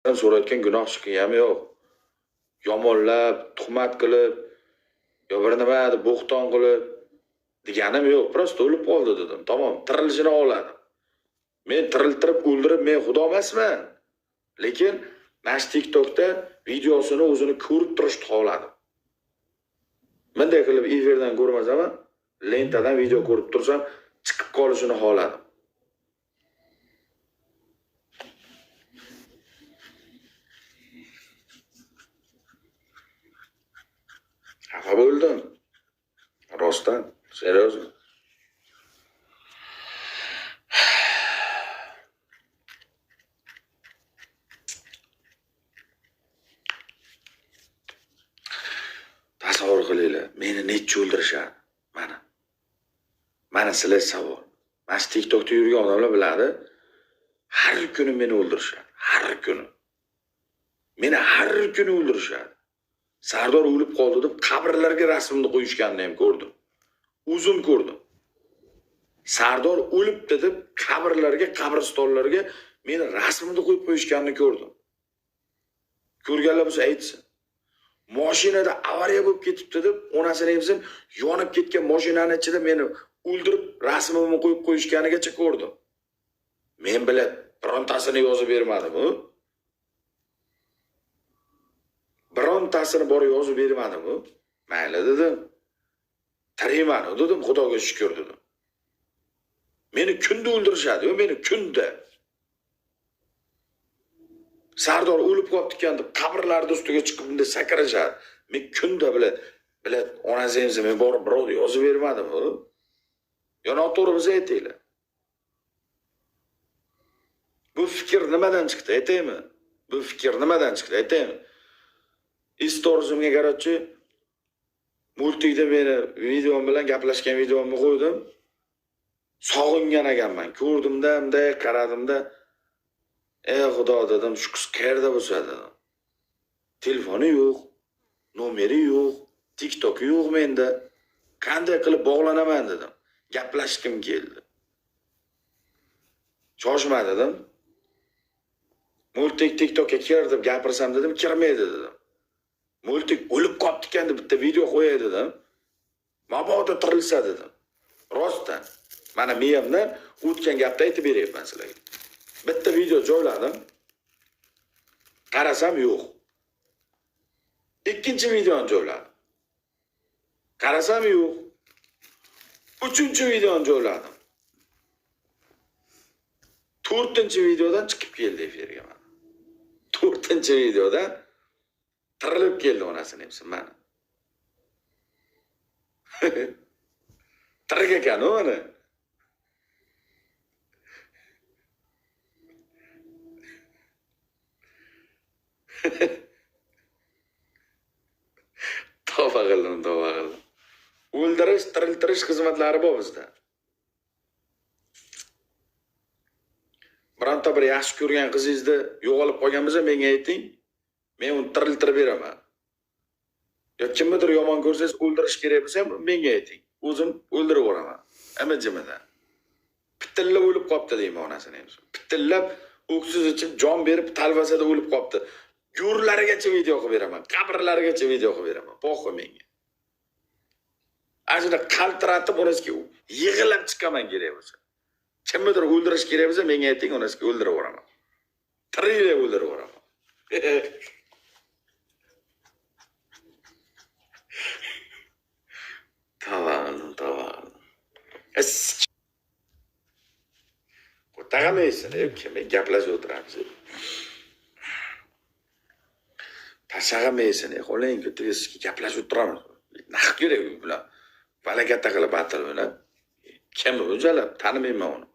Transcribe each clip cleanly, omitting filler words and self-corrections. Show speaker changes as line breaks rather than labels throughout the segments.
so'rayotgan gunoh ishki ham yo'q. Yomonlab, tuhmat qilib, yo bir nima deb bo'xton qilib deganim yo'q. Prosta o'lib qoldi dedim. Tamom, tirilishini oladim. Men tiriltirib o'ldirib men xudo emasman. Lekin mana TikTokda videosini o'zini ko'rib turishni xohladim. Bunday qilib efirdan ko'rmasam, lentadan video ko'rib tursam, chiqib qolishini xohladim. Xafa bo'ldim. Rostdan, seriozmi? Tasavvur qilinglar, meni necha o'ldirishadi? Mana sizlar savol. Mana TikTokda yurgan odamlar biladi. Har kuni meni o'ldirishadi. Har kuni. Meni har kuni o'ldirishadi. Sardor o'lib qoldi deb qabrlarga rasmini qo'yishganini ham ko'rdim. O'zim ko'rdim. Sardor o'libdi deb qabrlarga, qabristonlarga meni rasmini qo'yib qo'yishganini ko'rdim. Ko'rganlar bo'lsa aytsin. Mashinada avariya bo'lib ketibdi deb onasini emsin, yonib ketgan mashinaning ichida meni o'ldirib rasmimni qo'yib qo'yishganigacha ko'rdim. Men bilan birontasini yozib bermadim-ku. Birontasini borib yozib bermadim-ku. Mayli dedim. Tirayman dedim, Xudoga shukr dedim. Meni kunda o'ldirishadi, meni kunda. Sardor o'lib qolibdi deb qabrlarning ustiga chiqib bunday sakrashadi. Men kunda bilan onasi men borib birov yozib bermadim-ku. Yo noto'g'ri bo'lsa aytinglar. Bu fikr nimadan chiqdi, aytaymi? Bu fikr nimadan chiqdi, aytaymi? Istoriyasimga qarorchi multikda meni videom bilan gaplashgan videomni qo'ydim. Sog'ingan ekanman. Ko'rdimda, bunday qaradimda, ey Xudo dedim, shu qiz qayerda bo'lsa dedim. Telefoni yo'q, nomeri yo'q, TikToki yo'q menda. Qanday qilib bog'lanaman dedim. Gaplashkim keldi. Shoshma dedim. Multik TikTokka kir deb gapirsam dedim, kirmaydi dedim. Multik o'lib qolibdi ekan deb bitta video qo'yay dedim. Mabodo tirilsa dedim. Rostdan. Mana miyamdan o'tgan gapni aytib beryapman sizlarga. Bitta video joyladim. Qarasam yo'q. Ikkinchi videoni joyladim. Qarasam yo'q. Uchinchi videoni joyladim. To'rtinchi videodan chiqib keldi efirga mana. To'rtinchi videodan tirilib keldi onasini hepsi mana. Tirik ekan u mana. Tavba qildim. O'ldirish, tiriltirish xizmatlari bor bizda. Bironta bir yaxshi ko'rgan qizingizni yo'qolib qolgan bo'lsa, menga ayting. Men uni tiriltirib beraman. Yo kimnidir yomon ko'rsangiz o'ldirish kerak bo'lsa, menga ayting. O'zim o'ldirib yuboraman. Hamma jimidan. Pitillab o'lib qopti deyman onasini ham. Pitillab o'ksiz ichib jon berib talvasada o'lib qopti. Go'rlarigacha video qilib beraman. Qabrlarigacha video qilib beraman. Po'xi menga. Ajda qaltiratib onasiga yig'ilib chiqaman kerak bo'lsa. Kimnidir o'ldirish kerak bo'lsa, menga ayting, onasiga o'ldirib yuboraman. Tirilib o'ldirib yuboraman. Tamam. O'tagamaysan, kim gaplashib o'tiramiz. Tashag'amaysan, qo'ling ko'tarishga gaplashib o'tiramiz. Naq kerak bular. Balagata qilib batil o'ynab. Kim o'jalab tanimayman uni.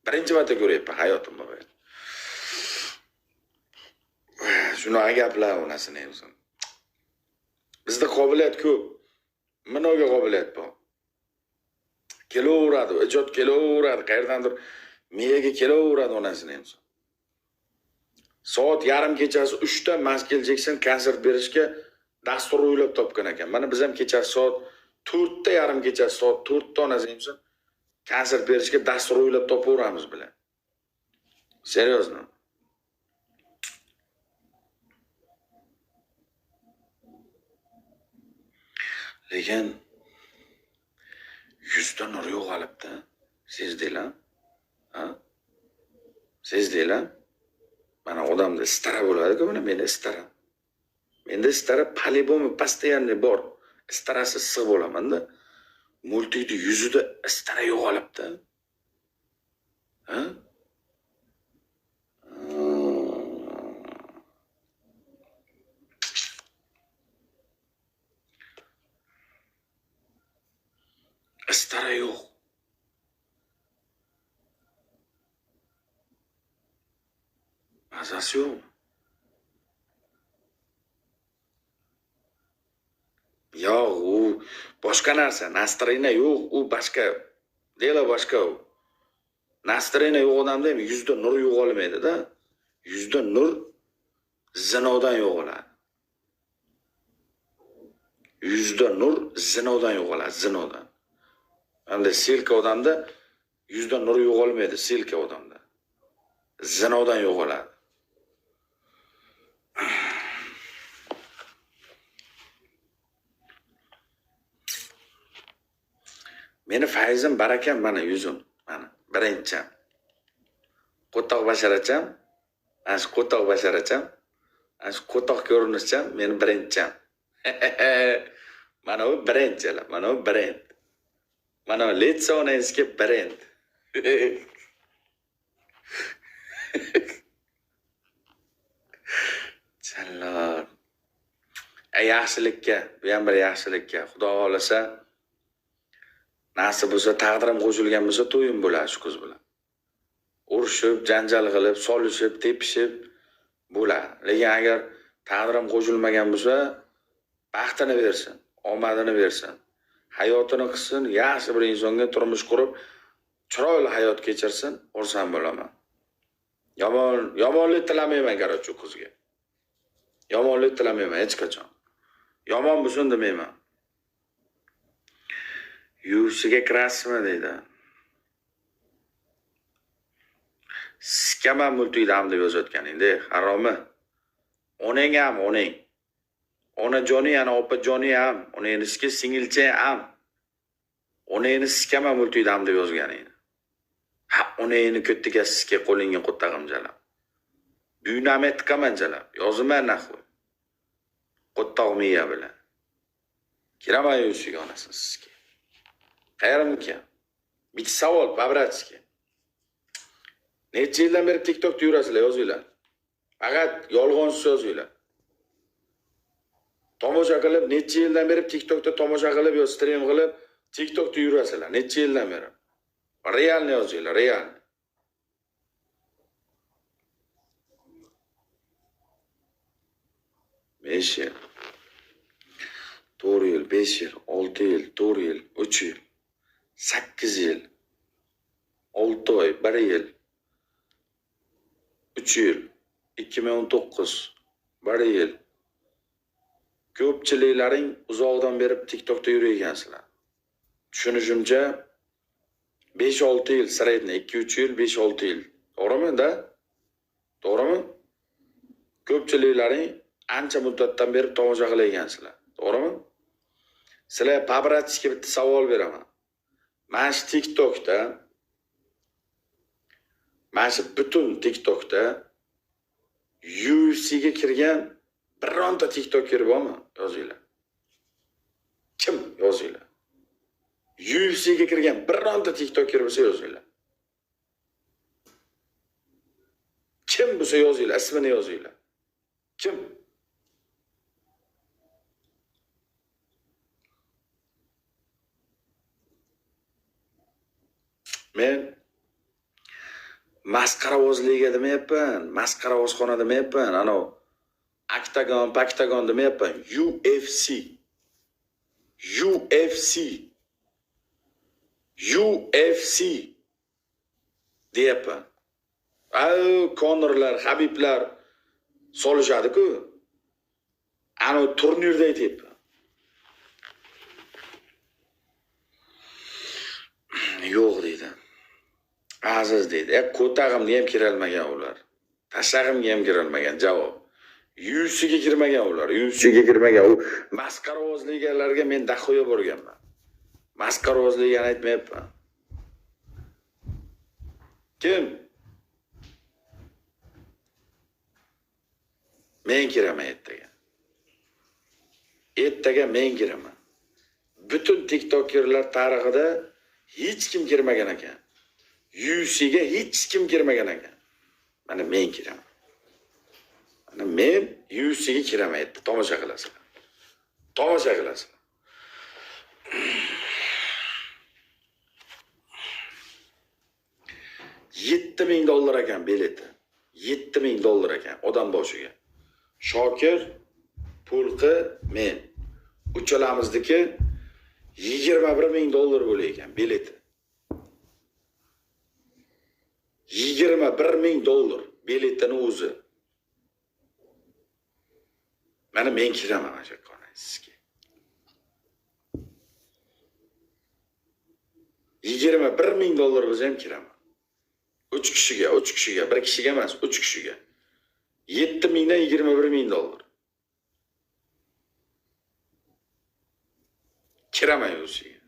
Birinchi marta ko'ryapman hayotimda. Shunaqa gaplar onasini ham. Bizda qobiliyat ko'p. Minoga qobiliyat bor. Kelaveradi, ijod kelaveradi, qayerdandir miyaga kelaveradi onasini ham. Soat yarim kechasi 3 da Michael Jackson konsert berishga dastur o'ylab topgan ekan. Mana biz ham kechasi soat 4 da yarim kechasi soat 4 da onasi ham konsert berishga dastur o'ylab topaveramiz bilan. Seriozmi? Lekin yuzda nur yo'qolibdi. Sezdinglar? Ha? Sezdinglar? Mana odamda istara bo'ladi-ku, mana meni istara. Menda istara по-любому постоянный bor. Istarasi issiq bo'laman-da. Multikni yuzida istara yo'qolibdi. Ha? Istara yo'q. Mazasi yo'q. Yo'q, u boshqa narsa. Настроение yo'q, u boshqa. Dela boshqa u. Настроение yo'q odamda ham yuzda nur yo'qolmaydi-da. Yuzda nur zinodan yo'qoladi. Yuzda nur zinodan yo'qoladi, zinodan. Hamda silka odamda yuzda nur yo'qolmaydi, silka odamda. Zinodan yo'qoladi. Meni faizim barakam mana yuzim, mana birinchim. Qo'toq basharacham, ana qo'toq basharacham, ana qo'toq ko'rinishcham meni birinchim. Mana bu birinchilar, mana bu brend. Mana лицо-низкий brend. Challar. Yaxshilikka, bu ham bir yaxshilikka. Xudo xolasa nasib bo'lsa, taqdirim qo'shilgan bo'lsa, to'yim bo'ladi shu qiz bilan. Urushib, janjal qilib, solishib, tepishib bo'ladi. Lekin agar taqdirim qo'shilmagan bo'lsa, baxtini bersin, omadini bersin. Hayotini qilsin, yaxshi bir insonga turmush qurib, chiroyli hayot kechirsin, xursand bo'laman. Yomonlik tilamayman qarochi qizga. Yomonlik tilamayman hech qachon. Yomon bo'lsin demayman. Yusiga kirasizmi deydi. Skama multidam deb yozayotganingda, haromi. Onang ham, onang. Onajoni, ana opajoni ham, onangizga singilcha ham. Onangni skama multidam deb yozganing. Ha, onangni ko'ttiga sizga qo'lingga qo'ttag'imjalab. Duynamet qamanjalab, yoziman naxu. Qo'ttog' miya bilan. Kiraman yusiga onasiz sizga. Qayerimikan? Bitta savol, Pabratski. Necha yildan beri TikTokda yurasizlar, yozinglar. Faqat yolg'onsiz yozinglar. Tomosha qilib, necha yildan beri TikTokda tomosha qilib yo stream qilib, TikTokda yurasizlar. Necha yildan beri? Realni yozinglar, real. Besh yil, 4 yil, 5 yil, 6 yil, 4 yil, 3 yil, 8 yil, 6 oy, 1 yil, 3 yil, 2019, 1 yil. Ko'pchiliklaring uzoqdan berib TikTokda yurgansizlar. Tushunishimcha 5-6 yil, средний 2-3 yil, 5-6 yil. To'g'rimi da? To'g'rimi? Ko'pchiliklaring ancha muddatdan beri tomosha qilaygansizlar. To'g'rimi? Sizlar Pabratskiga bitta savol beraman. Mana shu TikTokda, mana shu butun TikTokda UFC'ga kirgan bironta TikToker bormi? Yozinglar. Kim? Yozinglar. UFC'ga kirgan bironta TikToker bo'lsa yozinglar. Kim bo'lsa yozinglar, ismini yozinglar. Kim? Men masqaravozliga demayapman, masqaravozxona demayapman, ana Octagon, Pactagon demayapman, UFC. UFC. UFC deyapman. Konorlar, Habiblar solishadi-ku. Ana turnirda aytyapman. Yo'q deydi. Aziz deydi. Ko'tag'imga ham kirolmagan ular. Tashag'imga ham kirolmagan javob. UFC'ga kirmagan ular. UFC'ga kirmagan. U masqarovozligarlarga men dahoya borganman. Masqarovozligini aytmayapman. Kim? Men kiraman ertaga. Ertaga men kiraman. Bütün TikTokerlar tarixida hech kim kirmagan ekan. UFC'ga hech kim kirmagan ekan. Mana men kiraman. Mana men UFC'ga kiraman endi. Tomosha qilasizlar. Tomosha qilasizlar. $7,000 ekan bileti. $7,000 ekan odam boshiga. Shokir, Pulqi, men. Uchalamizniki $21,000 bo'lar ekan bileti. $21,000 biletini o'zi. Mana men kiraman o'sha sizga. $21,000 bo'lsa ham kiraman. 3 kishiga, bir kishiga emas, 3 kishiga. 7,000 dan $21,000. Kiraman o'ziga.